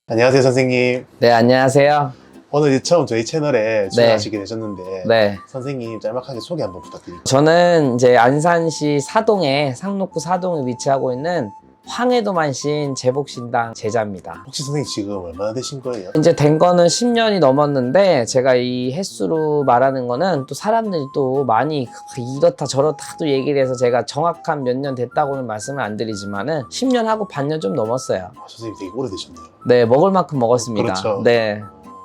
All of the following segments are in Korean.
안녕하세요, 선생님. 네, 안녕하세요. 오늘 처음 저희 채널에 출연하시게 되셨는데, 네. 선생님 짤막하게 소개 한번 부탁드립니다. 저는 이제 안산시 사동에, 상록구 사동에 위치하고 있는 황해도만신 제복신당 제자입니다. 혹시 선생님 지금 얼마나 되신 거예요? 이제 된 거는 10년이 넘었는데, 제가 이 횟수로 말하는 거는 또 사람들이 또 많이 이렇다 저렇다 또 얘기를 해서 제가 정확한 몇 년 됐다고는 말씀을 안 드리지만은 10년 하고 반년 좀 넘었어요. 선생님 되게 오래되셨네요. 네, 먹을 만큼 먹었습니다. 그렇죠. 네.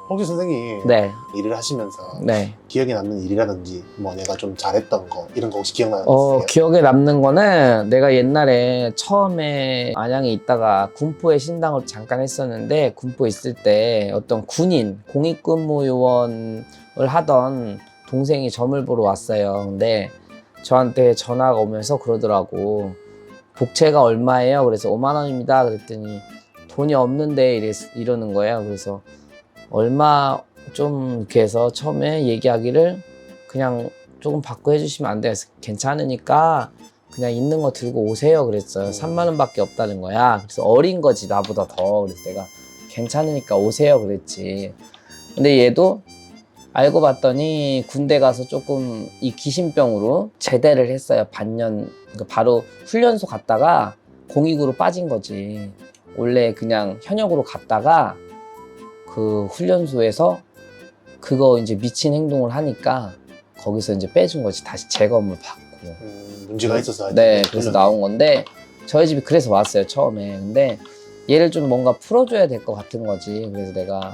혹시 선생님 네. 일을 하시면서 네. 기억에 남는 일이라든지 뭐 내가 좀 잘했던 거 이런 거 혹시 기억나는 거 있으세요? 기억에 남는 거는 내가 옛날에 처음에 안양에 있다가 군포에 신당을 잠깐 했었는데, 군포에 있을 때 어떤 군인, 공익근무요원을 하던 동생이 점을 보러 왔어요. 근데 저한테 전화가 오면서 그러더라고. 복채가 얼마예요? 그래서 5만 원입니다. 그랬더니 돈이 없는데 이러는 거예요. 그래서 얼마 좀 이렇게 해서 처음에 얘기하기를 그냥 조금 바꿔 해주시면 안 돼요? 괜찮으니까 그냥 있는 거 들고 오세요 그랬어요. 3만 원밖에 없다는 거야. 그래서 어린 거지 나보다 더. 그래서 내가 괜찮으니까 오세요 그랬지. 근데 얘도 알고 봤더니 군대 가서 조금 이 귀신병으로 제대를 했어요. 반년. 그러니까 바로 훈련소 갔다가 공익으로 빠진 거지. 원래 그냥 현역으로 갔다가 그 훈련소에서 그거 이제 미친 행동을 하니까 거기서 이제 빼준 거지. 다시 재검을 받고. 문제가 있어서. 네, 그래서 나온 건데 저희 집이 그래서 왔어요 처음에. 근데 얘를 좀 뭔가 풀어줘야 될 것 같은 거지. 그래서 내가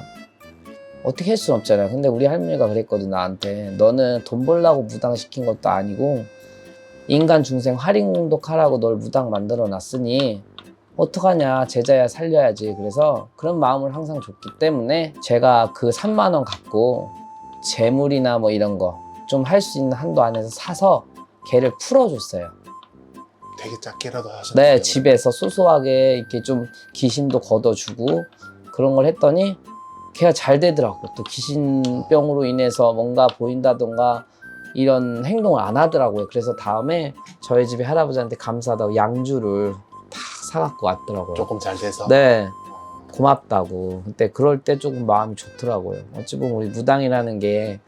어떻게 할 수는 없잖아요. 근데 우리 할머니가 그랬거든 나한테. 너는 돈 벌려고 무당시킨 것도 아니고 인간 중생 활인공덕하라고 널 무당 만들어 놨으니 어떡하냐, 제자야 살려야지. 그래서 그런 마음을 항상 줬기 때문에 제가 그 3만 원 갖고 재물이나 뭐 이런 거 좀 할 수 있는 한도 안에서 사서 걔를 풀어줬어요. 되게 작게라도 하셨네요. 네, 집에서 소소하게 이렇게 좀 귀신도 걷어주고 그런 걸 했더니 걔가 잘 되더라고. 또 귀신병으로 인해서 뭔가 보인다던가 이런 행동을 안 하더라고요. 그래서 다음에 저희 집에 할아버지한테 감사하다고 양주를 다 사갖고 왔더라고요. 조금 잘 돼서. 네, 고맙다고. 근데 그럴 때 조금 마음이 좋더라고요. 어찌 보면 우리 무당이라는 게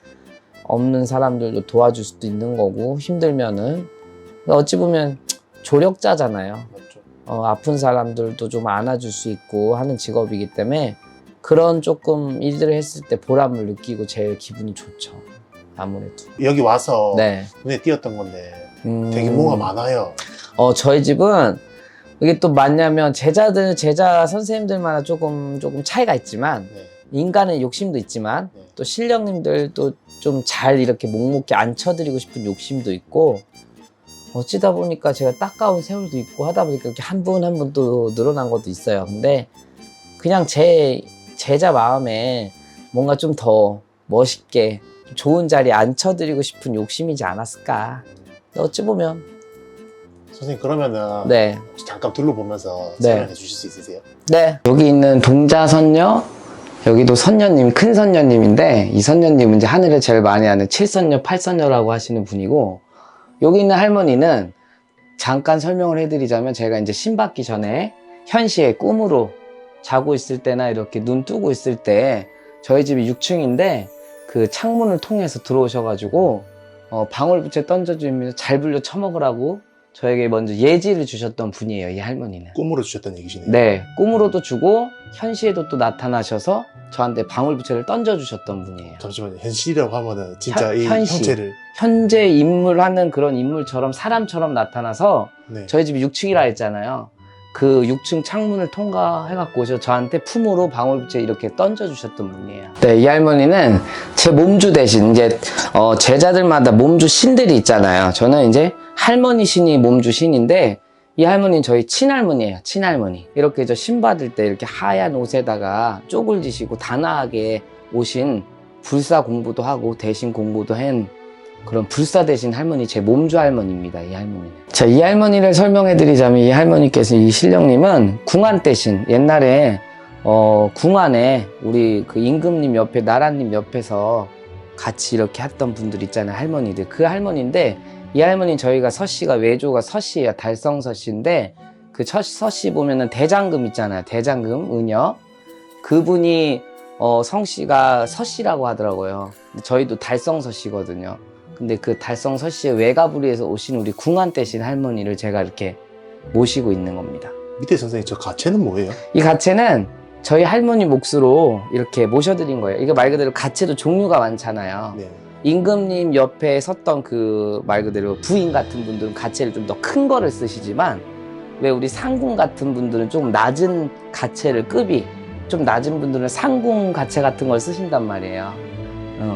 없는 사람들도 도와줄 수도 있는 거고, 힘들면은 어찌 보면 조력자잖아요. 맞죠. 아픈 사람들도 좀 안아줄 수 있고 하는 직업이기 때문에 그런 조금 일들을 했을 때 보람을 느끼고 제일 기분이 좋죠. 아무래도. 여기 와서 네. 눈에 띄었던 건데 되게 뭐가 많아요. 저희 집은 이게 또 맞냐면 제자 선생님들마다 조금 차이가 있지만, 네. 인간의 욕심도 있지만 네. 또 신령님들도 좀 잘 이렇게 묵묵히 앉혀드리고 싶은 욕심도 있고, 어찌다 보니까 제가 따가운 세월도 있고 하다 보니까 이렇게 한 분 한 분 또 늘어난 것도 있어요. 근데 그냥 제 제자 마음에 뭔가 좀 더 멋있게 좋은 자리에 앉혀드리고 싶은 욕심이지 않았을까. 어찌 보면. 선생님 그러면은 네. 혹시 잠깐 둘러보면서 네. 설명해 주실 수 있으세요? 네. 여기 있는 동자선녀, 여기도 선녀님, 큰 선녀님인데, 이 선녀님은 이제 하늘에 제일 많이 하는 7선녀, 8선녀라고 하시는 분이고, 여기 있는 할머니는 잠깐 설명을 해드리자면, 제가 이제 신 받기 전에 현시에 꿈으로 자고 있을 때나 이렇게 눈 뜨고 있을 때, 저희 집이 6층인데 그 창문을 통해서 들어오셔가지고 방울부채 던져주면서 잘 불려 처먹으라고 저에게 먼저 예지를 주셨던 분이에요, 이 할머니는. 꿈으로 주셨던 얘기시네요. 네, 꿈으로도 주고 현시에도 또 나타나셔서 저한테 방울부채를 던져주셨던 분이에요. 잠시만요. 현실이라고 하면은 진짜 이 현실. 형체를. 현재 인물하는 그런 인물처럼 사람처럼 나타나서, 네. 저희 집이 6층이라 했잖아요. 그 6층 창문을 통과해갖고 오셔서 저한테 품으로 방울부채 이렇게 던져주셨던 분이에요. 네, 이 할머니는 제 몸주 대신 이제 제자들마다 몸주 신들이 있잖아요. 저는 이제 할머니 신이 몸주 신인데, 이 할머니는 저희 친할머니예요. 친할머니. 이렇게 저 신 받을 때 이렇게 하얀 옷에다가 쪽을 지시고 단아하게 오신, 불사 공부도 하고 대신 공부도 한 그런 불사 대신 할머니, 제 몸주 할머니입니다, 이 할머니는. 자, 이 할머니를 설명해 드리자면, 이 할머니께서, 이 신령님은 궁안 대신, 옛날에 궁안에 우리 그 임금님 옆에, 나라님 옆에서 같이 이렇게 했던 분들 있잖아요, 할머니들. 그 할머니인데, 이 할머니는 저희가 서씨가 외조가 서씨예요. 달성 서씨인데, 그 서씨 보면은 대장금 있잖아요, 대장금, 은여. 그분이 성씨가 서씨라고 하더라고요. 저희도 달성 서씨거든요. 근데 그 달성 서씨의 외가부리에서 오신 우리 궁한 떼신 할머니를 제가 이렇게 모시고 있는 겁니다. 밑에 선생님 저 가채는 뭐예요? 이 가채는 저희 할머니 몫으로 이렇게 모셔드린 거예요. 이게 말 그대로 가채도 종류가 많잖아요. 네. 임금님 옆에 섰던 그 말 그대로 부인 같은 분들은 가채를 좀 더 큰 거를 쓰시지만 왜 우리 상궁 같은 분들은 좀 낮은 가채를 급이 좀 낮은 분들은 상궁 가채 같은 걸 쓰신단 말이에요.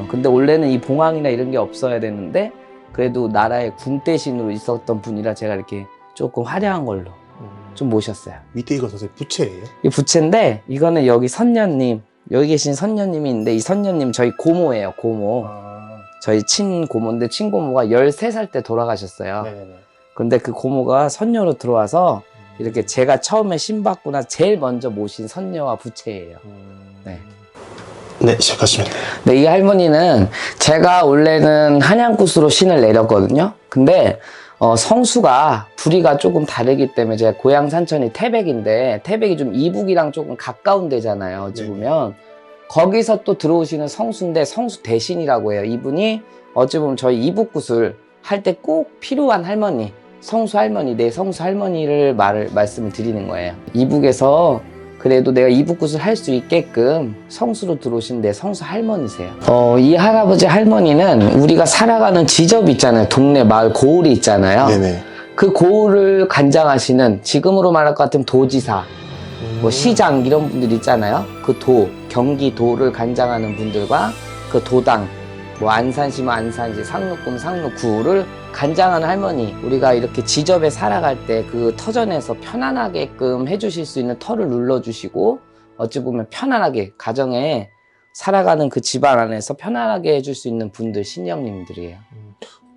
근데 원래는 이 봉황이나 이런 게 없어야 되는데 그래도 나라의 궁대신으로 있었던 분이라 제가 이렇게 조금 화려한 걸로 좀 모셨어요. 밑에 이거 선생님 부채예요? 이 부채인데 이거는 여기 선녀님, 여기 계신 선녀님이 있는데 이 선녀님 저희 고모예요. 고모. 저희 친고모인데 친고모가 13살 때 돌아가셨어요. 네네네. 근데 그 고모가 선녀로 들어와서 이렇게 제가 처음에 신받구나 제일 먼저 모신 선녀와 부채예요. 네. 네, 시작하시면 돼요. 네, 이 할머니는 제가 원래는 한양굿으로 신을 내렸거든요. 근데 성수가 부리가 조금 다르기 때문에 제가 고향 산천이 태백인데 태백이 좀 이북이랑 조금 가까운 데잖아요. 어찌 보면 거기서 또 들어오시는 성수인데 성수 대신이라고 해요. 이분이 어찌 보면 저희 이북굿을 할 때 꼭 필요한 할머니, 성수 할머니, 내 성수 할머니를 말씀을 드리는 거예요. 이북에서 그래도 내가 이북굿을 할 수 있게끔 성수로 들어오신 내 성수 할머니세요. 이 할아버지 할머니는 우리가 살아가는 지점 있잖아요. 동네 마을 고을이 있잖아요. 네네. 그 고을을 관장하시는 지금으로 말할 것 같으면 도지사, 뭐 시장 이런 분들 있잖아요. 그 경기도를 관장하는 분들과 그 도당, 뭐 안산시면 안산시, 상록군 상록구를 관장하는 할머니, 우리가 이렇게 지접에 살아갈 때 그 터전에서 편안하게끔 해주실 수 있는 터를 눌러주시고 어찌 보면 편안하게 가정에 살아가는 그 집안 안에서 편안하게 해줄 수 있는 분들 신령님들이에요.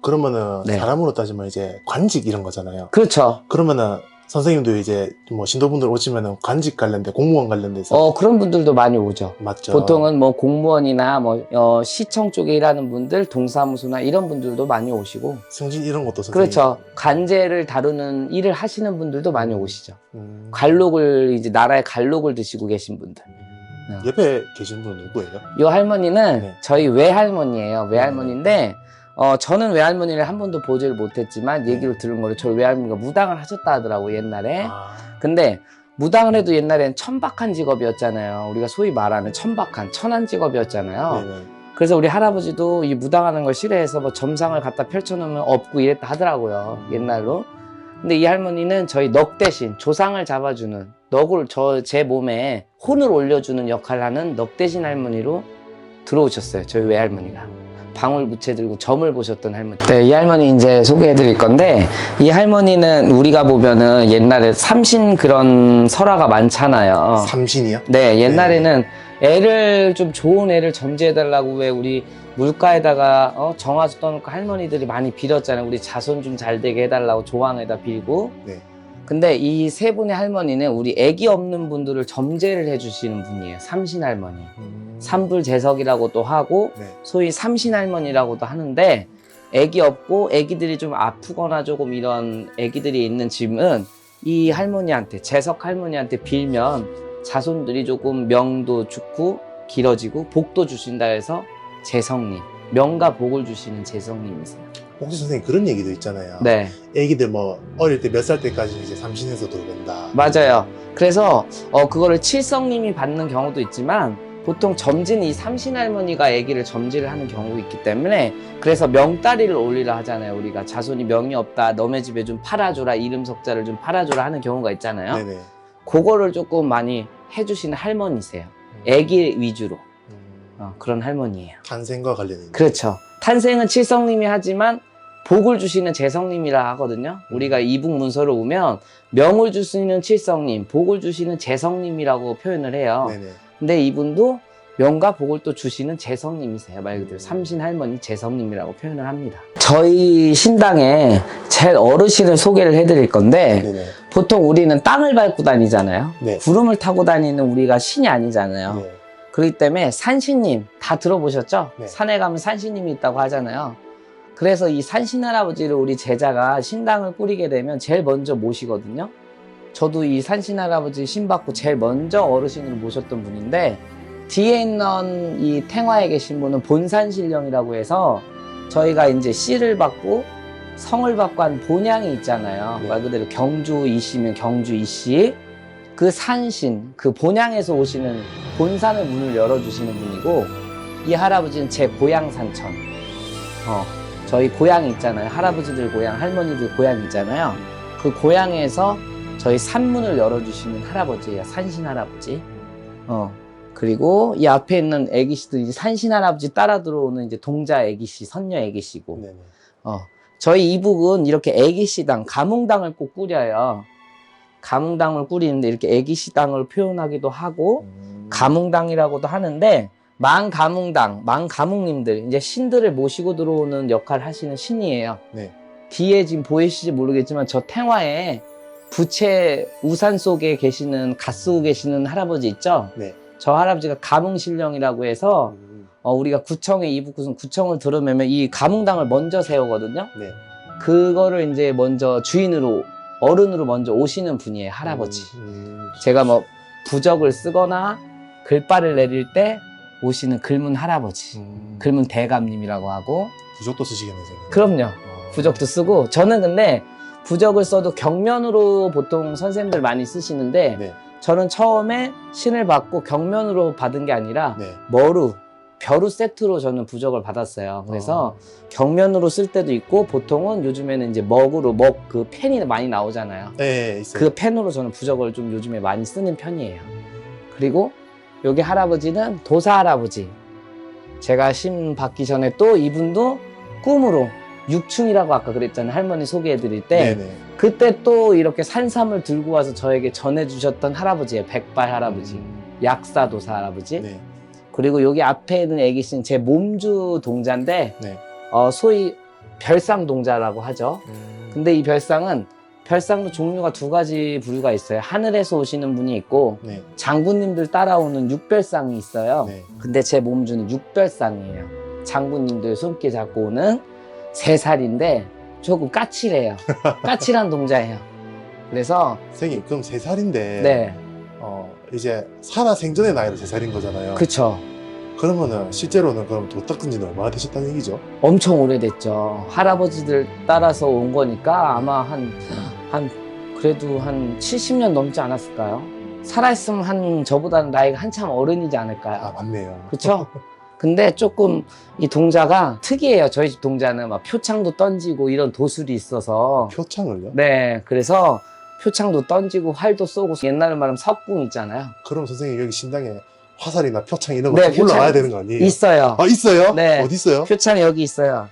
그러면은 네. 사람으로 따지면 이제 관직 이런 거잖아요. 그렇죠. 그러면은 선생님도 이제 뭐 신도분들 오시면은 관직 관련된 공무원 관련돼서 그런 분들도 많이 오죠. 맞죠. 보통은 뭐 공무원이나 뭐 시청 쪽에 일하는 분들, 동사무소나 이런 분들도 많이 오시고. 승진 이런 것도 선생님. 그렇죠. 관제를 다루는 일을 하시는 분들도 많이 오시죠. 음. 관록을 이제 나라의 관록을 드시고 계신 분들. 옆에 계신 분은 누구예요? 이 할머니는 네. 저희 외할머니예요. 외할머니인데 저는 외할머니를 한 번도 보지를 못했지만 얘기를 들은 거를 저희 외할머니가 무당을 하셨다 하더라고요, 옛날에. 근데 무당을 해도 옛날엔 천박한 직업이었잖아요. 우리가 소위 말하는 천박한, 천한 직업이었잖아요. 네네. 그래서 우리 할아버지도 이 무당하는 걸 싫어해서 뭐 점상을 갖다 펼쳐놓으면 없고 이랬다 하더라고요, 옛날로. 근데 이 할머니는 저희 넋 대신 조상을 잡아주는, 넋을 제 몸에 혼을 올려주는 역할을 하는 넋 대신 할머니로 들어오셨어요, 저희 외할머니가. 방울 부채 들고 점을 보셨던 할머니. 네, 이 할머니 이제 소개해 드릴 건데, 이 할머니는 우리가 보면은 옛날에 삼신 그런 설화가 많잖아요. 삼신이요? 네, 옛날에는 애를 좀 좋은 애를 점지해 달라고 왜 우리 물가에다가 정화수 떠놓고 할머니들이 많이 빌었잖아요. 우리 자손 좀 잘 되게 해달라고 조항에다 빌고. 네. 근데 이 세 분의 할머니는 우리 애기 없는 분들을 점제를 해주시는 분이에요. 삼신 할머니. 삼불제석이라고도 하고 네. 소위 삼신 할머니라고도 하는데, 애기 없고 애기들이 좀 아프거나 조금 이런 애기들이 있는 집은 이 할머니한테, 제석 할머니한테 빌면 자손들이 조금 명도 좋고 길어지고 복도 주신다 해서 제성님, 명과 복을 주시는 제성님이세요. 혹시 선생님 그런 얘기도 있잖아요. 네, 애기들 뭐 어릴 때 몇 살 때까지 이제 삼신에서 돌본다. 맞아요. 그래서 그거를 칠성님이 받는 경우도 있지만 보통 점지는 이 삼신 할머니가 아기를 점지를 하는 경우가 있기 때문에, 그래서 명다리를 올리라 하잖아요. 우리가 자손이 명이 없다, 너네 집에 좀 팔아줘라, 이름 석자를 좀 팔아줘라 하는 경우가 있잖아요. 네네. 그거를 조금 많이 해주시는 할머니세요. 아기 위주로 그런 할머니예요. 탄생과 관련이 있는. 그렇죠. 탄생은 칠성님이 하지만 복을 주시는 제성님이라 하거든요. 우리가 이북 문서를 보면 명을 주시는 칠성님, 복을 주시는 제성님이라고 표현을 해요. 네네. 근데 이분도 명과 복을 또 주시는 제성님이세요. 말 그대로 삼신 할머니 제성님이라고 표현을 합니다. 저희 신당에 제일 어르신을 소개를 해드릴 건데, 네네. 보통 우리는 땅을 밟고 다니잖아요. 네. 구름을 타고 다니는 우리가 신이 아니잖아요. 네. 그렇기 때문에 산신님 다 들어보셨죠? 네. 산에 가면 산신님이 있다고 하잖아요. 그래서 이 산신 할아버지를 우리 제자가 신당을 꾸리게 되면 제일 먼저 모시거든요. 저도 이 산신 할아버지 신 받고 제일 먼저 어르신으로 모셨던 분인데, 뒤에 있는 이 탱화에 계신 분은 본산신령이라고 해서 저희가 이제 씨를 받고 성을 받고 한 본향이 있잖아요. 네. 말 그대로 경주 이씨면 경주 이씨, 그 산신, 그 본향에서 오시는 본산의 문을 열어주시는 분이고, 이 할아버지는 제 고향 산천. 저희 고향이 있잖아요. 할아버지들 고향, 할머니들 고향 있잖아요. 그 고향에서 저희 산문을 열어주시는 할아버지예요. 산신 할아버지. 그리고 이 앞에 있는 애기씨도 이제 산신 할아버지 따라 들어오는 이제 동자 애기씨, 선녀 애기씨고. 네네. 저희 이북은 이렇게 애기씨당, 가문당을 꼭 꾸려요. 가문당을 꾸리는데 이렇게 애기씨당을 표현하기도 하고, 가문당이라고도 하는데, 망가문당, 망가문님들, 이제 신들을 모시고 들어오는 역할을 하시는 신이에요. 네. 뒤에 지금 보이실지 모르겠지만 저 탱화에 부채 우산 속에 계시는, 갓 쓰고 계시는 할아버지 있죠? 네. 저 할아버지가 가문신령이라고 해서 우리가 구청에 이북구는 구청을 들어오면 이 가문당을 먼저 세우거든요. 네. 그거를 이제 먼저 주인으로, 어른으로 먼저 오시는 분이에요, 할아버지. 제가 뭐 부적을 쓰거나 글발을 내릴 때 오시는 글문 할아버지, 글문 대감님이라고 하고. 부적도 쓰시겠네요. 선생님. 그럼요. 부적도 쓰고, 저는 근데 부적을 써도 경면으로 보통 선생님들 많이 쓰시는데, 네. 저는 처음에 신을 받고 경면으로 받은 게 아니라 네. 머루, 벼루 세트로 저는 부적을 받았어요. 그래서 경면으로 쓸 때도 있고, 보통은 요즘에는 이제 먹으로, 그 펜이 많이 나오잖아요. 네, 있어요. 그 펜으로 저는 부적을 좀 요즘에 많이 쓰는 편이에요. 그리고 여기 할아버지는 도사 할아버지. 제가 신 받기 전에 또 이분도 꿈으로, 육충이라고 아까 그랬잖아요. 할머니 소개해 드릴 때. 네네. 그때 또 이렇게 산삼을 들고 와서 저에게 전해주셨던 할아버지예요. 백발 할아버지. 약사도사 할아버지. 네. 그리고 여기 앞에 있는 애기신 제 몸주 동자인데, 네. 소위 별상 동자라고 하죠. 근데 이 별상은, 별상도 종류가 두 가지 부류가 있어요. 하늘에서 오시는 분이 있고, 네. 장군님들 따라오는 육별상이 있어요. 네. 근데 제 몸주는 육별상이에요. 장군님들 손길 잡고 오는 3살인데 조금 까칠해요. 까칠한 동자예요. 그래서 선생님, 그럼 3살인데 네, 이제 살아 생전의 나이로 3살인 거잖아요. 그쵸. 그러면은 실제로는 그럼 도 닦은 지는 얼마나 되셨다는 얘기죠? 엄청 오래됐죠. 할아버지들 따라서 온 거니까 아마 그래도 한 70년 넘지 않았을까요? 살아있으면 저보다는 나이가 한참 어른이지 않을까요? 아, 맞네요. 그쵸? 근데 조금 이 동자가 특이해요. 저희 집 동자는 막 표창도 던지고 이런 도술이 있어서. 표창을요? 네, 그래서 표창도 던지고 활도 쏘고, 옛날에 말하면 석궁 있잖아요. 그럼 선생님 여기 신당에 화살이나 표창 이런 거 네, 좀 올라와야 표창 되는 거 아니에요? 있어요. 아, 있어요? 네. 어디 있어요? 표창이 여기 있어요.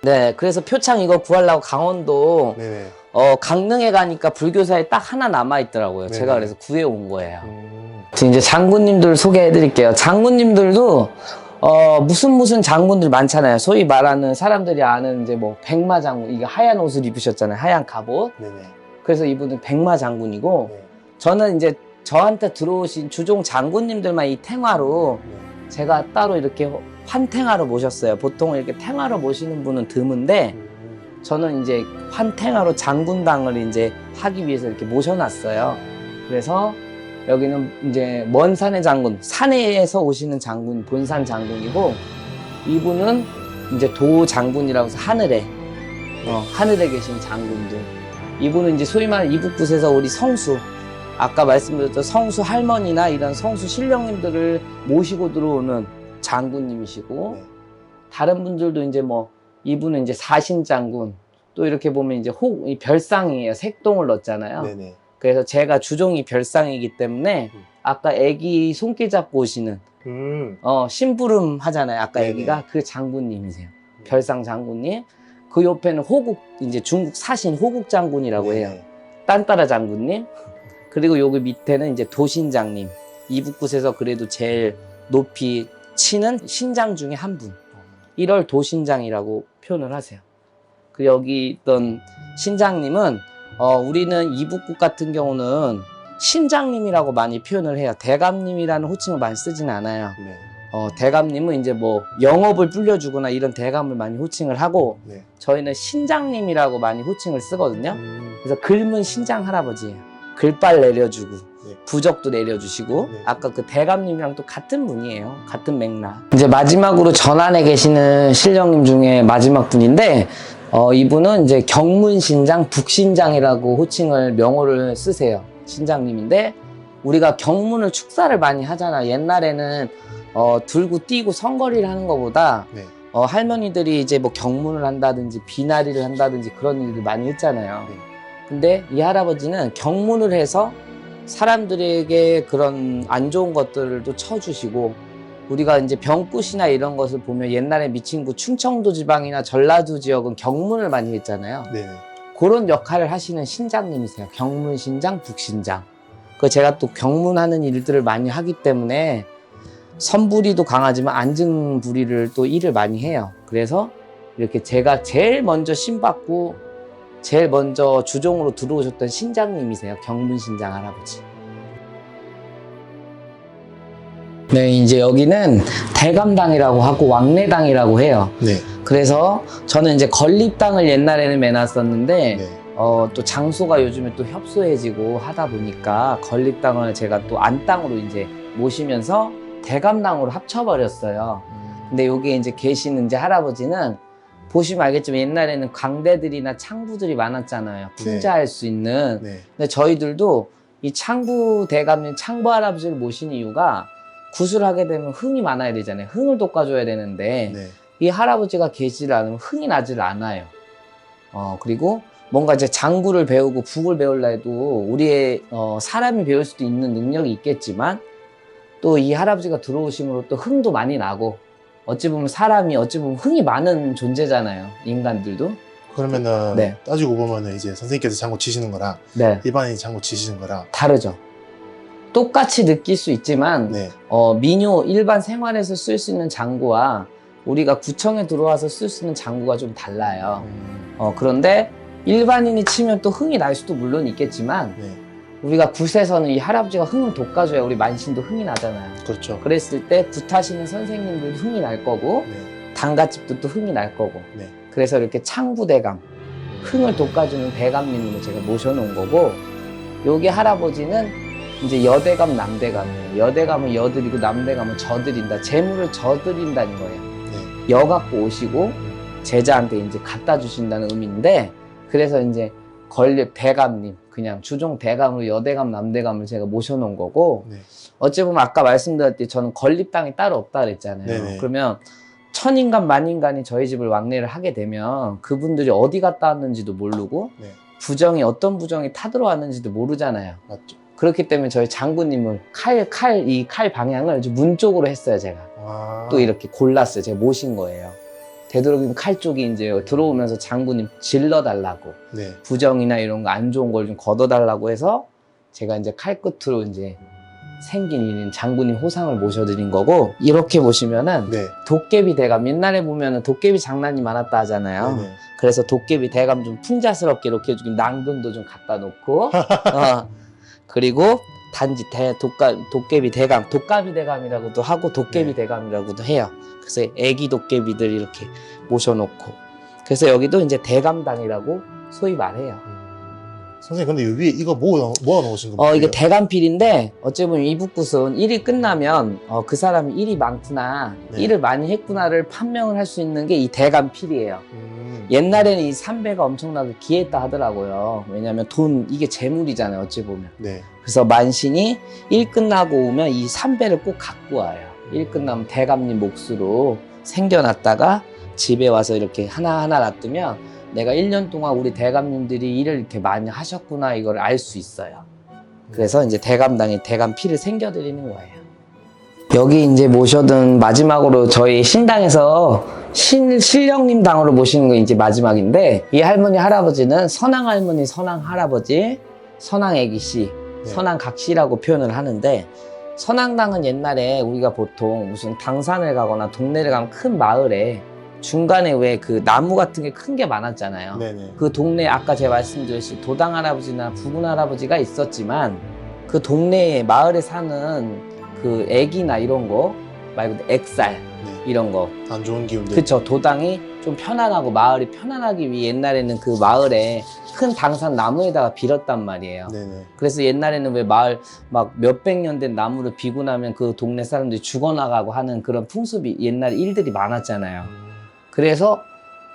네, 그래서 표창 이거 구하려고 강원도 네네. 강릉에 가니까 불교사에 딱 하나 남아있더라고요. 네네. 제가 그래서 구해온 거예요. 지금 이제 장군님들 소개해드릴게요. 장군님들도 무슨 장군들 많잖아요. 소위 말하는 사람들이 아는 이제 뭐 백마 장군, 이게 하얀 옷을 입으셨잖아요. 하얀 갑옷. 네네. 그래서 이분은 백마 장군이고, 네. 저는 이제 저한테 들어오신 주종 장군님들만 이 탱화로 네. 제가 따로 이렇게 환탱화로 모셨어요. 보통 이렇게 탱화로 모시는 분은 드문데, 저는 이제 환탱화로 장군당을 이제 하기 위해서 이렇게 모셔놨어요. 그래서 여기는 이제 먼 산의 장군, 산에서 오시는 장군, 본산 장군이고, 이분은 이제 도 장군이라고 해서 하늘에, 하늘에 계신 장군들. 이분은 이제 소위 말하는 이북굿에서 우리 성수, 아까 말씀드렸던 성수 할머니나 이런 성수 신령님들을 모시고 들어오는 장군님이시고, 네. 다른 분들도 이제 뭐, 이분은 이제 사신장군, 또 이렇게 보면 이제 이 별상이에요. 색동을 넣었잖아요. 네네. 그래서 제가 주종이 별상이기 때문에 아까 애기 손길 잡고 오시는 심부름 하잖아요. 아까 네네. 애기가 그 장군님이세요. 별상 장군님. 그 옆에는 호국, 이제 중국 사신 호국 장군이라고 해요. 네. 딴따라 장군님. 그리고 여기 밑에는 이제 도신장님. 이북굿에서 그래도 제일 높이 치는 신장 중에 한 분. 1월 도신장이라고 표현을 하세요. 그 여기 있던 신장님은 우리는 이북굿 같은 경우는 신장님이라고 많이 표현을 해요. 대감님이라는 호칭을 많이 쓰진 않아요. 네. 대감님은 이제 뭐 영업을 불려주거나 이런 대감을 많이 호칭을 하고, 네. 저희는 신장님이라고 많이 호칭을 쓰거든요. 그래서 긁은 신장 할아버지예요. 글빨 내려주고 네. 부적도 내려주시고, 네. 아까 그 대감님이랑 또 같은 분이에요. 같은 맥락. 이제 마지막으로 전안에 계시는 신령님 중에 마지막 분인데, 이분은 이제 경문신장, 북신장이라고 호칭을 명호를 쓰세요. 신장님인데, 우리가 경문을 축사를 많이 하잖아. 옛날에는 들고 뛰고 선거리를 하는 것보다 네. 할머니들이 이제 뭐 경문을 한다든지 비나리를 한다든지 그런 일을 많이 했잖아요. 네. 근데 이 할아버지는 경문을 해서 사람들에게 그런 안 좋은 것들도 쳐주시고, 우리가 이제 병굿이나 이런 것을 보면 옛날에 미친구 충청도 지방이나 전라도 지역은 경문을 많이 했잖아요. 네. 그런 역할을 하시는 신장님이세요. 경문신장, 북신장. 그 제가 또 경문하는 일들을 많이 하기 때문에 선부리도 강하지만 안증부리를 또 일을 많이 해요. 그래서 이렇게 제가 제일 먼저 신받고 제일 먼저 주종으로 들어오셨던 신장님이세요. 경문신장 할아버지. 네, 이제 여기는 대감당이라고 하고 왕래당이라고 해요. 네. 그래서 저는 이제 건립당을 옛날에는 매놨었는데, 네. 또 장소가 요즘에 또 협소해지고 하다 보니까 건립당을 제가 또 안당으로 이제 모시면서 대감당으로 합쳐버렸어요. 근데 여기 이제 계시는 이제 할아버지는 보시면 알겠지만 옛날에는 광대들이나 창부들이 많았잖아요. 풍자할 수 있는. 네. 근데 저희들도 이 창부 대감님, 창부 할아버지를 모신 이유가 구슬하게 되면 흥이 많아야 되잖아요. 흥을 돋궈줘야 되는데 네. 이 할아버지가 계시질 않으면 흥이 나질 않아요. 그리고 뭔가 이제 장구를 배우고 북을 배우려 해도 우리의 사람이 배울 수도 있는 능력이 있겠지만, 또 이 할아버지가 들어오심으로 또 흥도 많이 나고, 어찌 보면 사람이 어찌 보면 흥이 많은 존재잖아요. 인간들도. 그러면은 네. 따지고 보면은 이제 선생님께서 장구 치시는 거랑 네, 일반인이 장구 치시는 거랑 다르죠. 똑같이 느낄 수 있지만 네. 민요 일반 생활에서 쓸 수 있는 장구와 우리가 구청에 들어와서 쓸 수 있는 장구가 좀 달라요. 그런데 일반인이 치면 또 흥이 날 수도 물론 있겠지만, 네. 우리가 굿에서는 이 할아버지가 흥을 돋궈줘야 우리 만신도 흥이 나잖아요. 그렇죠. 그랬을 때 굿하시는 선생님들도 흥이 날 거고, 네. 단가집도 또 흥이 날 거고. 네. 그래서 이렇게 창부대감, 흥을 돋궈주는 대감님으로 제가 모셔놓은 거고, 여기 할아버지는 이제 여대감, 남대감이에요. 여대감은 여드리고 남대감은 저드린다. 재물을 저드린다는 거예요. 네. 여 갖고 오시고 제자한테 이제 갖다 주신다는 의미인데, 그래서 이제 건립 대감님, 그냥 주종 대감으로 여대감, 남대감을 제가 모셔놓은 거고, 네. 어찌 보면 아까 말씀드렸듯이 저는 건립당이 따로 없다 그랬잖아요. 네네. 그러면 천인간 만인간이 저희 집을 왕래를 하게 되면 그분들이 어디 갔다 왔는지도 모르고, 네. 부정이 어떤 부정이 타들어왔는지도 모르잖아요. 맞죠. 그렇기 때문에 저희 장군님을 이 칼 방향을 문 쪽으로 했어요. 제가 아. 또 이렇게 골랐어요. 제가 모신 거예요. 되도록이면 칼 쪽이 이제 들어오면서 장군님 질러달라고, 네. 부정이나 이런 거 안 좋은 걸 좀 걷어달라고 해서 제가 이제 칼 끝으로 이제 생긴 이 장군님 호상을 모셔드린 거고, 이렇게 보시면은 네. 도깨비 대감, 옛날에 보면은 도깨비 장난이 많았다 하잖아요. 네네. 그래서 도깨비 대감 좀 풍자스럽게 이렇게 해주긴 낭금도 좀 갖다 놓고, 그리고 단지 도깨비 대감, 독가비 대감이라고도 하고 도깨비 네. 대감이라고도 해요. 그래서 애기 도깨비들 이렇게 모셔놓고, 그래서 여기도 이제 대감당이라고 소위 말해요. 선생님 근데 이 위에 이거 모아 놓으신 거 이게 대감필인데, 어찌 보면 이북굿은 일이 끝나면 그 사람이 일이 많구나, 네. 일을 많이 했구나를 판명을 할 수 있는 게 이 대감필이에요. 옛날에는 이 삼배가 엄청나게 귀했다 하더라고요. 왜냐하면 이게 재물이잖아요, 어찌 보면. 네. 그래서 만신이 일 끝나고 오면 이 삼배를 꼭 갖고 와요. 일 끝나면 대감님 몫으로 생겨났다가 집에 와서 이렇게 하나하나 놔두면 내가 1년 동안 우리 대감님들이 일을 이렇게 많이 하셨구나, 이걸 알 수 있어요. 그래서 이제 대감당이 대감피를 생겨드리는 거예요. 여기 이제 모셔둔 마지막으로 저희 신당에서 신령님 당으로 모시는 게 이제 마지막인데, 이 할머니 할아버지는 선왕 할머니, 선왕 할아버지, 선왕 애기씨, 네. 선왕 각씨라고 표현을 하는데, 선왕당은 옛날에 우리가 보통 무슨 당산을 가거나 동네를 가면 큰 마을에 중간에 왜 그 나무 같은 게 큰 게 많았잖아요. 네네. 그 동네 아까 제가 말씀드렸듯이 도당 할아버지나 부군 할아버지가 있었지만, 그 동네에 마을에 사는 그 애기나 이런 거 말 그대로 액살 네. 이런 거. 안 좋은 기운들. 그쵸. 도당이 좀 편안하고 마을이 편안하기 위해 옛날에는 그 마을에 큰 당산 나무에다가 빌었단 말이에요. 네네. 그래서 옛날에는 왜 마을 막 몇백 년 된 나무를 비고 나면 그 동네 사람들이 죽어나가고 하는 그런 풍습이 옛날에 일들이 많았잖아요. 그래서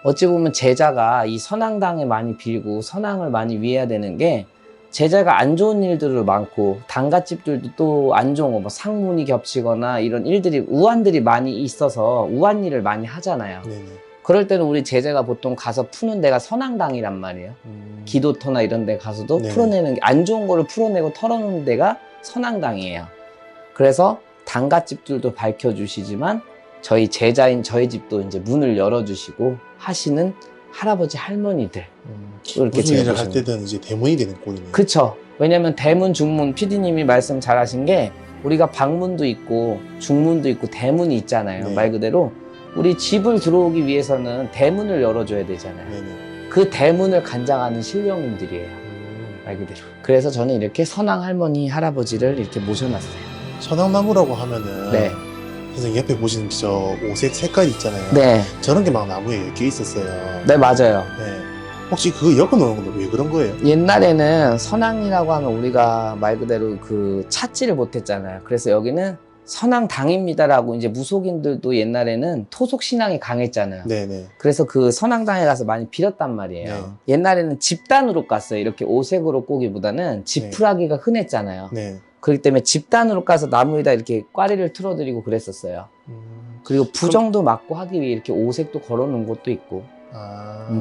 어찌 보면 제자가 이 선앙당에 많이 빌고 선앙을 많이 위해야 되는 게 제자가 안 좋은 일들도 많고 당갓집들도 또 안 좋은 거 뭐 상문이 겹치거나 이런 일들이 우환들이 많이 있어서 우환 일을 많이 하잖아요. 네네. 그럴 때는 우리 제자가 보통 가서 푸는 데가 선앙당이란 말이에요. 기도터나 이런 데 가서도 네네. 풀어내는 게 안 좋은 거를 풀어내고 털어놓는 데가 선앙당이에요. 그래서 당갓집들도 밝혀주시지만 저희 제자인 저희 집도 이제 문을 열어주시고 하시는 할아버지 할머니들 이렇게 무슨 일을 제가 할 때든 이제 대문이 되는 꼴이네요. 그쵸. 왜냐면 대문, 중문, PD님이 말씀 잘하신 게 우리가 방문도 있고 중문도 있고 대문이 있잖아요. 네. 말 그대로 우리 집을 들어오기 위해서는 대문을 열어줘야 되잖아요. 네네. 그 대문을 간장하는 신령님들이에요. 말 그대로. 그래서 저는 이렇게 선왕 할머니, 할아버지를 이렇게 모셔놨어요. 선앙나무라고 하면은 네. 선생님 옆에 보시는 저 오색 색깔 있잖아요. 네. 저런 게 막 나무에 엮여 있었어요. 네, 맞아요. 네. 혹시 그거 엮어 놓은 건데 왜 그런 거예요? 옛날에는 선왕이라고 하면 우리가 말 그대로 그 찾지를 못했잖아요. 그래서 여기는 선왕당입니다라고 이제 무속인들도 옛날에는 토속 신앙이 강했잖아요. 네네. 그래서 그 선왕당에 가서 많이 빌었단 말이에요. 옛날에는 집단으로 깠어요. 이렇게 오색으로 꼬기보다는 지푸라기가 흔했잖아요. 네. 그렇기 때문에 집단으로 까서 나무에다 이렇게 꽈리를 틀어드리고 그랬었어요. 그리고 부정도 막고 하기 위해 이렇게 오색도 걸어놓은 곳도 있고.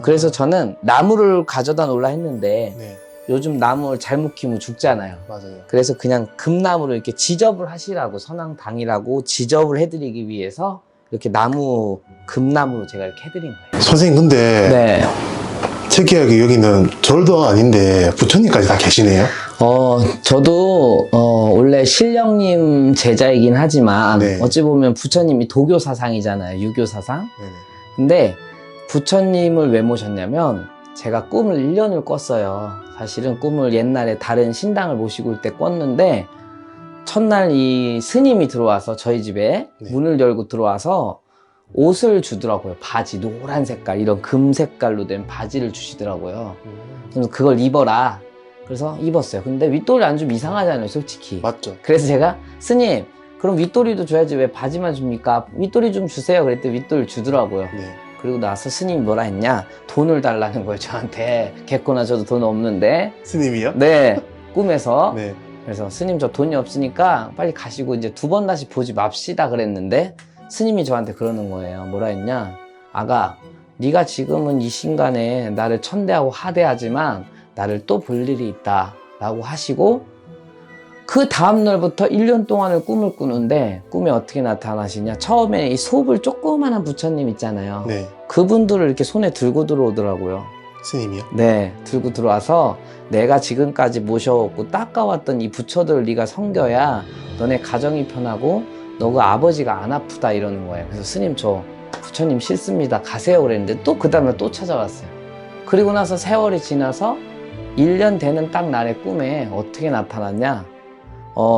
그래서 저는 나무를 가져다 놓으려 했는데 네. 요즘 나무를 잘못 키우면 죽잖아요. 맞아요. 그래서 그냥 금나무로 이렇게 지접을 하시라고 선왕당이라고 지접을 해드리기 위해서 이렇게 나무 금나무로 제가 이렇게 해드린 거예요. 선생님 근데 네. 특이하게 여기는 절도 아닌데 부처님까지 다 계시네요. 저도 원래 신령님 제자이긴 하지만 네. 어찌 보면 부처님이 도교 사상이잖아요. 유교 사상. 네네. 근데 부처님을 왜 모셨냐면 제가 꿈을 1년을 꿨어요. 사실은 꿈을 옛날에 다른 신당을 모시고 올 때 꿨는데 첫날 이 스님이 들어와서 저희 집에 네. 문을 열고 들어와서 옷을 주더라고요. 바지 노란 색깔 이런 금 색깔로 된 바지를 주시더라고요. 그래서 그걸 입어라. 그래서 입었어요. 근데 윗돌이 안 주면 이상하잖아요, 솔직히. 맞죠. 그래서 제가 스님 그럼 윗돌이도 줘야지 왜 바지만 줍니까? 윗돌이 좀 주세요. 그랬더니 윗돌 주더라고요. 네. 그리고 나서 스님이 뭐라 했냐? 돈을 달라는 거예요, 저한테. 개코나 저도 돈 없는데. 스님이요? 네, 꿈에서. 네. 그래서 스님 저 돈이 없으니까 빨리 가시고 이제 두 번 다시 보지 맙시다 그랬는데 스님이 저한테 그러는 거예요. 뭐라 했냐? 아가, 네가 지금은 이 신간에 나를 천대하고 하대하지만 나를 또 볼 일이 있다 라고 하시고 그 다음날부터 1년 동안을 꿈을 꾸는데 꿈에 어떻게 나타나시냐? 처음에 이 소불 조그만한 부처님 있잖아요. 네. 그분들을 이렇게 손에 들고 들어오더라고요. 스님이요? 네, 들고 들어와서 내가 지금까지 모셔왔고 닦아왔던 이 부처들을 네가 섬겨야 너네 가정이 편하고 너가 아버지가 안 아프다 이러는 거예요. 그래서 스님 저 부처님 싫습니다. 가세요 그랬는데 또 그 다음에 또 찾아왔어요. 그리고 나서 세월이 지나서 1년 되는 딱 날의 꿈에 어떻게 나타났냐?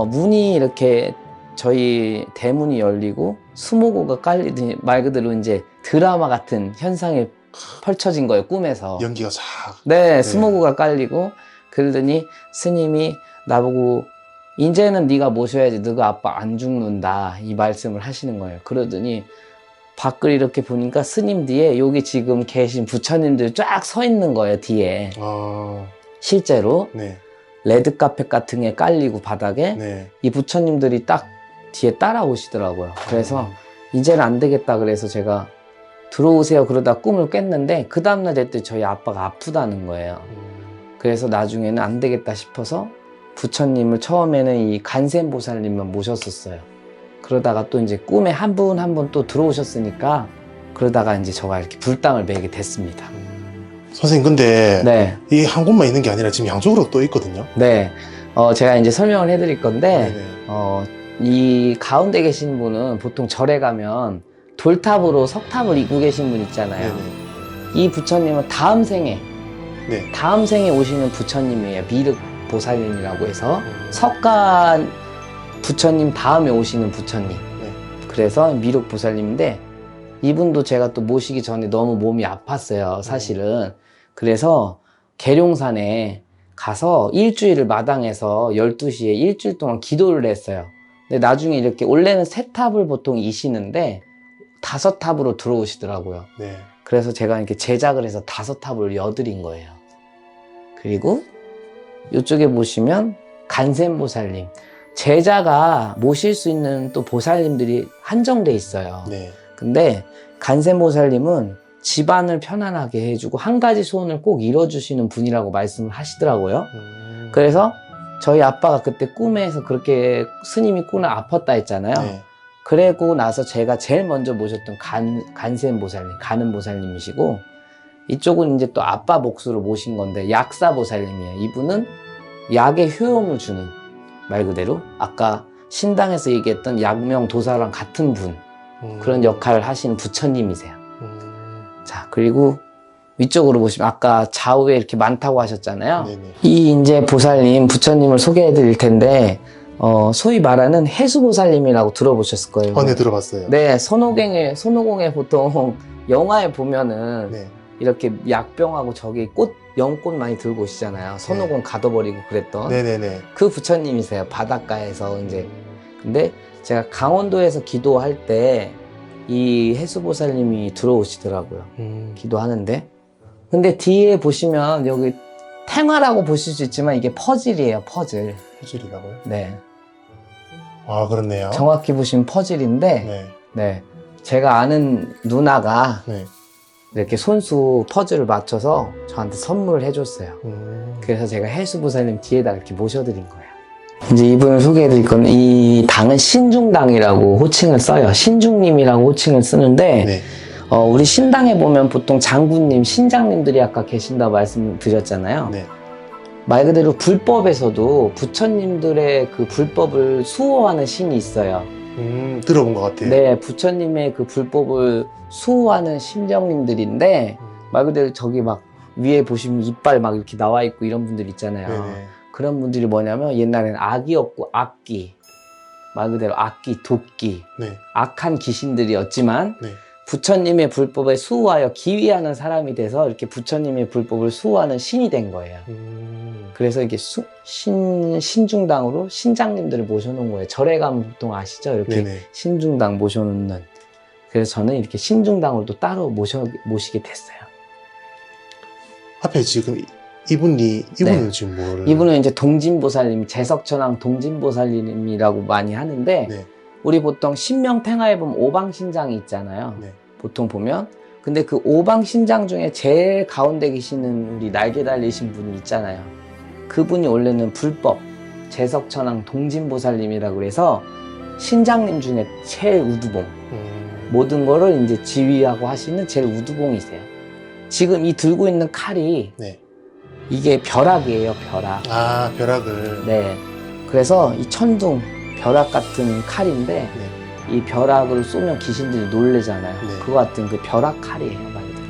문이 이렇게 저희 대문이 열리고 수모고가 깔리더니 말 그대로 이제 드라마 같은 현상이 펼쳐진 거예요, 꿈에서. 연기가 싹. 네, 수모고가 깔리고 그러더니 스님이 나보고 이제는 네가 모셔야지 너가 아빠 안 죽는다 이 말씀을 하시는 거예요. 그러더니 밖을 이렇게 보니까 스님 뒤에 여기 지금 계신 부처님들 쫙 서 있는 거예요, 뒤에. 실제로 네. 레드카펫 같은 게 깔리고 바닥에 네. 이 부처님들이 딱 뒤에 따라오시더라고요. 그래서 이제는 안 되겠다 그래서 제가 들어오세요 그러다 꿈을 깼는데 그 다음날 됐더니 저희 아빠가 아프다는 거예요. 그래서 나중에는 안 되겠다 싶어서 부처님을 처음에는 이 간센보살님만 모셨었어요. 그러다가 또 이제 꿈에 한 분 한 분 또 들어오셨으니까 그러다가 이제 저가 이렇게 불당을 매게 됐습니다. 선생님 근데 네. 이게 한 곳만 있는 게 아니라 지금 양쪽으로 또 있거든요. 네. 제가 이제 설명을 해드릴 건데 네네. 이 가운데 계신 분은 보통 절에 가면 돌탑으로 석탑을 입고 계신 분 있잖아요. 네네. 이 부처님은 다음 생에 네. 다음 생에 오시는 부처님이에요. 미륵 보살님이라고 해서 석간 부처님 다음에 오시는 부처님. 네. 그래서 미륵보살님인데 이분도 제가 또 모시기 전에 너무 몸이 아팠어요, 사실은. 그래서 계룡산에 가서 일주일을 마당에서 12시에 일주일 동안 기도를 했어요. 근데 나중에 이렇게 원래는 3탑을 보통 이시는데 5탑으로 들어오시더라고요. 네. 그래서 제가 이렇게 제작을 해서 5탑을 여드린 거예요. 그리고 이쪽에 보시면 간센보살님. 제자가 모실 수 있는 또 보살님들이 한정돼 있어요. 네. 근데 간센보살님은 집안을 편안하게 해주고 한 가지 소원을 꼭 이뤄주시는 분이라고 말씀을 하시더라고요. 그래서 저희 아빠가 그때 꿈에서 그렇게 스님이 꿈에 아팠다 했잖아요. 네. 그러고 나서 제가 제일 먼저 모셨던 간센보살님, 가는보살님이시고, 이쪽은 이제 또 아빠 몫으로 모신 건데 약사보살님이에요. 이분은 약의 효용을 주는, 말 그대로 아까 신당에서 얘기했던 약명도사랑 같은 분, 그런 역할을 하시는 부처님이세요. 자, 그리고 위쪽으로 보시면 아까 좌우에 이렇게 많다고 하셨잖아요. 네네. 이 이제 보살님, 부처님을 소개해 드릴 텐데, 소위 말하는 해수보살님이라고 들어보셨을 거예요. 네, 들어봤어요. 네, 손오공에 보통 영화에 보면은 네. 이렇게 약병하고 저기 연꽃 많이 들고 오시잖아요. 손오공 가둬버리고 그랬던. 네네네. 그 부처님이세요. 바닷가에서 이제. 근데 제가 강원도에서 기도할 때 이 해수보살님이 들어오시더라고요. 기도하는데. 근데 뒤에 보시면 여기 탱화라고 보실 수 있지만 이게 퍼즐이에요. 퍼즐. 퍼즐이라고요? 네. 아, 그렇네요. 정확히 보시면 퍼즐인데, 네. 네. 제가 아는 누나가 네. 이렇게 손수 퍼즐을 맞춰서 저한테 선물을 해줬어요. 음. 그래서 제가 해수보살님 뒤에다 이렇게 모셔드린 거예요. 이제 이분을 소개해드릴 건 이 당은 신중당이라고 호칭을 써요. 신중님이라고 호칭을 쓰는데, 네. 우리 신당에 보면 보통 장군님, 신장님들이 아까 계신다고 말씀드렸잖아요. 네. 말 그대로 불법에서도 부처님들의 그 불법을 수호하는 신이 있어요. 들어본 것 같아요. 네, 부처님의 그 불법을 수호하는 신령님들인데, 말 그대로 저기 막 위에 보시면 이빨 막 이렇게 나와 있고 이런 분들 있잖아요. 네네. 그런 분들이 뭐냐면 옛날에는 악이었고 악기, 말 그대로 악기, 도끼, 네. 악한 귀신들이었지만 네. 부처님의 불법에 수호하여 기위하는 사람이 돼서 이렇게 부처님의 불법을 수호하는 신이 된 거예요. 그래서 이게 신중당으로 신장님들을 모셔놓은 거예요. 절에 가면 보통 아시죠? 이렇게 네네. 신중당 모셔놓는. 그래서 저는 이렇게 신중당으로 또 따로 모시게 됐어요. 앞에 지금 이분은 네. 지금 뭐를? 이분은 이제 동진보살님, 재석천왕 동진보살님이라고 많이 하는데, 네. 우리 보통 신명탱화에 보면 오방신장이 있잖아요. 네. 보통 보면. 근데 그 오방신장 중에 제일 가운데 계시는 우리 날개 달리신 분이 있잖아요. 그분이 원래는 불법 재석천왕 동진보살님이라고 그래서 신장님 중에 제일 우두봉, 모든 거를 이제 지휘하고 하시는 제일 우두봉이세요. 지금 이 들고 있는 칼이 네. 이게 벼락이에요, 벼락. 아, 벼락을. 네. 그래서 이 천둥, 벼락 같은 칼인데, 네. 이 벼락을 쏘면 귀신들이 놀래잖아요. 네. 그거 같은 그 벼락 칼이에요, 말 그대로.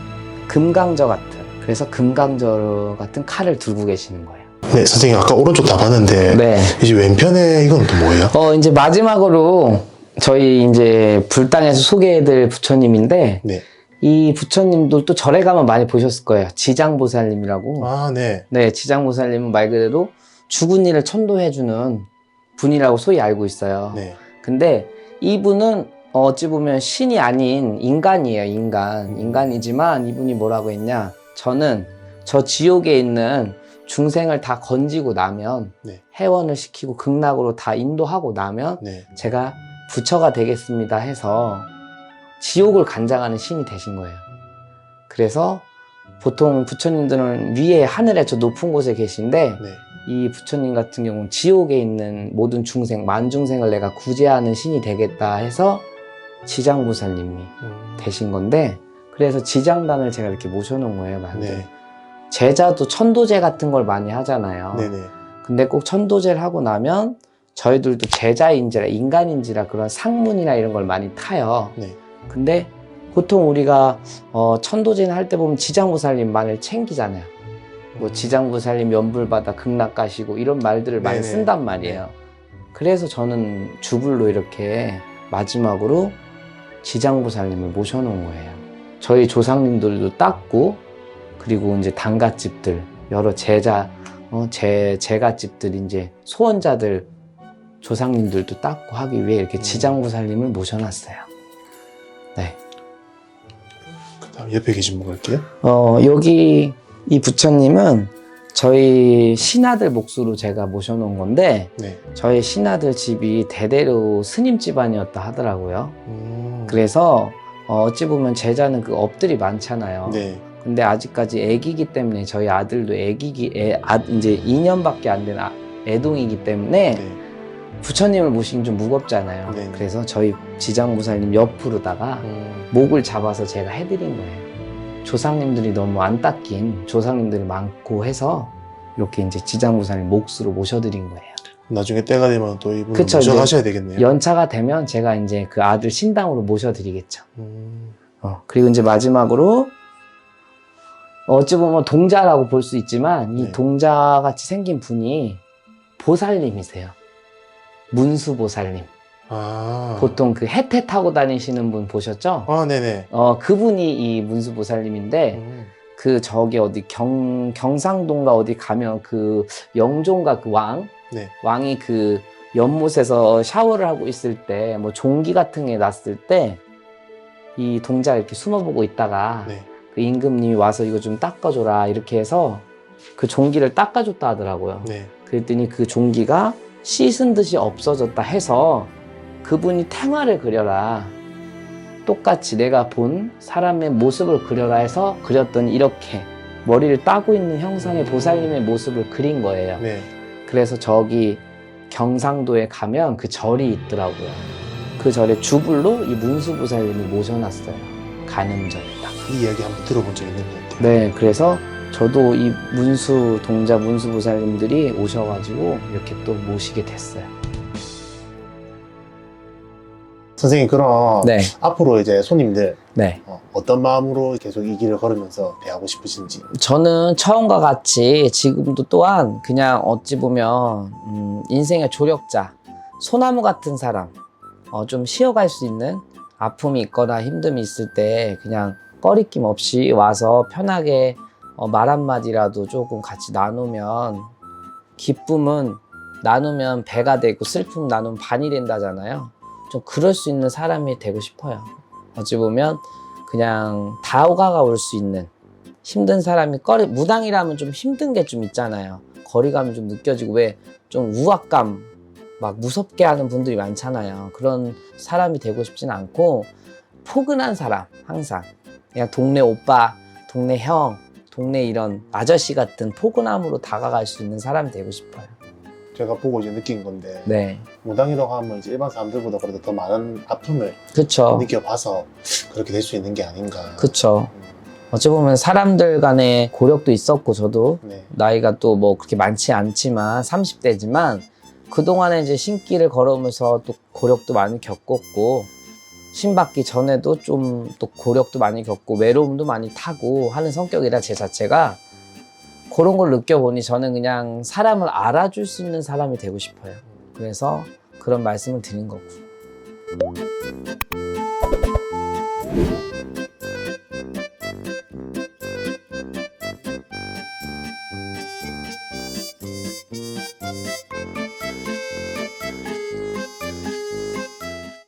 금강저 같은. 그래서 금강저 같은 칼을 들고 계시는 거예요. 네, 선생님 아까 오른쪽 다 봤는데 네. 이제 왼편에 이건 또 뭐예요? 이제 마지막으로 저희 이제 불당에서 소개해드릴 부처님인데, 네. 이 부처님도 또 절에 가면 많이 보셨을 거예요. 지장보살님이라고. 아, 네. 네, 지장보살님은 말 그대로 죽은 이를 천도해주는 분이라고 소위 알고 있어요. 네. 근데 이분은 어찌 보면 신이 아닌 인간이에요, 인간. 인간이지만 이분이 뭐라고 했냐. 저는 저 지옥에 있는 중생을 다 건지고 나면, 네. 해원을 시키고 극락으로 다 인도하고 나면 네. 제가 부처가 되겠습니다 해서 지옥을 관장하는 신이 되신 거예요. 그래서 보통 부처님들은 위에 하늘에 저 높은 곳에 계신데, 네. 이 부처님 같은 경우는 지옥에 있는 모든 중생, 만중생을 내가 구제하는 신이 되겠다 해서 지장보살님이 되신 건데, 그래서 지장단을 제가 이렇게 모셔놓은 거예요, 만들. 네. 제자도 천도제 같은 걸 많이 하잖아요. 네네. 근데 꼭 천도제를 하고 나면 저희들도 제자인지라 인간인지라 그런 상문이나 이런 걸 많이 타요. 네. 근데 보통 우리가 천도제는 할 때 보면 지장보살님만을 챙기잖아요. 뭐 지장보살님 연불받아 극락 가시고 이런 말들을 많이 네네. 쓴단 말이에요. 그래서 저는 주불로 이렇게 마지막으로 지장보살님을 모셔놓은 거예요. 저희 조상님들도 닦고, 그리고 이제 단갓집들, 여러 제갓집들, 이제 소원자들, 조상님들도 닦고 하기 위해 이렇게 지장보살님을 모셔놨어요. 네. 그다음 옆에 계신 분 갈게요. 여기 이 부처님은 저희 신하들 몫으로 제가 모셔놓은 건데, 네. 저희 신하들 집이 대대로 스님 집안이었다 하더라고요. 그래서 어찌 보면 제자는 그 업들이 많잖아요. 네. 근데 아직까지 애기기 때문에 저희 아들도 이제 2년밖에 안 된 애동이기 때문에 네. 부처님을 모시긴 좀 무겁잖아요. 네. 그래서 저희 지장보살님 옆으로다가 목을 잡아서 제가 해드린 거예요. 조상님들이 너무 안 닦인 조상님들이 많고 해서 이렇게 이제 지장보살님 몫으로 모셔드린 거예요. 나중에 때가 되면 또 이분을 그쵸, 모셔가셔야 되겠네요. 연차가 되면 제가 이제 그 아들 신당으로 모셔드리겠죠. 그리고 이제 마지막으로 어찌 보면 동자라고 볼 수 있지만 이 네. 동자같이 생긴 분이 보살님이세요. 문수보살님. 보통 그 해태 타고 다니시는 분 보셨죠? 네네. 그분이 이 문수보살님인데 그 저기 어디 경상도인가 어디 가면 그 영종가 그 네. 왕이 그 연못에서 샤워를 하고 있을 때 뭐 종기 같은 게 났을 때 이 동자 이렇게 숨어보고 있다가 네. 그 임금님이 와서 이거 좀 닦아줘라 이렇게 해서 그 종기를 닦아줬다 하더라고요. 네. 그랬더니 그 종기가 씻은 듯이 없어졌다 해서 그분이 탱화를 그려라, 똑같이 내가 본 사람의 모습을 그려라 해서 그렸더니 이렇게 머리를 따고 있는 형상의 보살님의 모습을 그린 거예요. 네. 그래서 저기 경상도에 가면 그 절이 있더라고요. 그 절에 주불로 이 문수보살님을 모셔놨어요. 간음절에다가. 이 이야기 한번 들어본 적 있는 것 같아요. 네, 그래서 저도 이 동자 문수보살님들이 오셔가지고 이렇게 또 모시게 됐어요. 선생님, 그럼 네, 앞으로 이제 손님들 네. 어떤 마음으로 계속 이 길을 걸으면서 대하고 싶으신지. 저는 처음과 같이 지금도 또한 그냥 어찌 보면 인생의 조력자, 소나무 같은 사람, 좀 쉬어갈 수 있는 아픔이 있거나 힘듦이 있을 때 그냥 꺼리낌 없이 와서 편하게 말 한마디라도 조금 같이 나누면, 기쁨은 나누면 배가 되고 슬픔 나누면 반이 된다잖아요. 좀 그럴 수 있는 사람이 되고 싶어요. 어찌 보면 그냥 다가가 올 수 있는, 힘든 사람이 무당이라면 좀 힘든 게 좀 있잖아요. 거리감이 좀 느껴지고 왜 좀 우악감 막 무섭게 하는 분들이 많잖아요. 그런 사람이 되고 싶진 않고 포근한 사람, 항상 그냥 동네 오빠, 동네 형, 동네 이런 아저씨 같은 포근함으로 다가갈 수 있는 사람이 되고 싶어요. 제가 보고 이제 느낀 건데, 네, 무당이라고 하면 이제 일반 사람들보다 그래도 더 많은 아픔을 그쵸, 느껴봐서 그렇게 될 수 있는 게 아닌가. 그쵸. 어찌 보면 사람들 간의 고력도 있었고, 저도 네. 나이가 또 뭐 그렇게 많지 않지만 30대지만 그동안에 이제 신길을 걸으면서 또 고력도 많이 겪었고, 신받기 전에도 좀 또 고력도 많이 겪고 외로움도 많이 타고 하는 성격이라 제 자체가 그런 걸 느껴보니 저는 그냥 사람을 알아줄 수 있는 사람이 되고 싶어요. 그래서 그런 말씀을 드린 거고.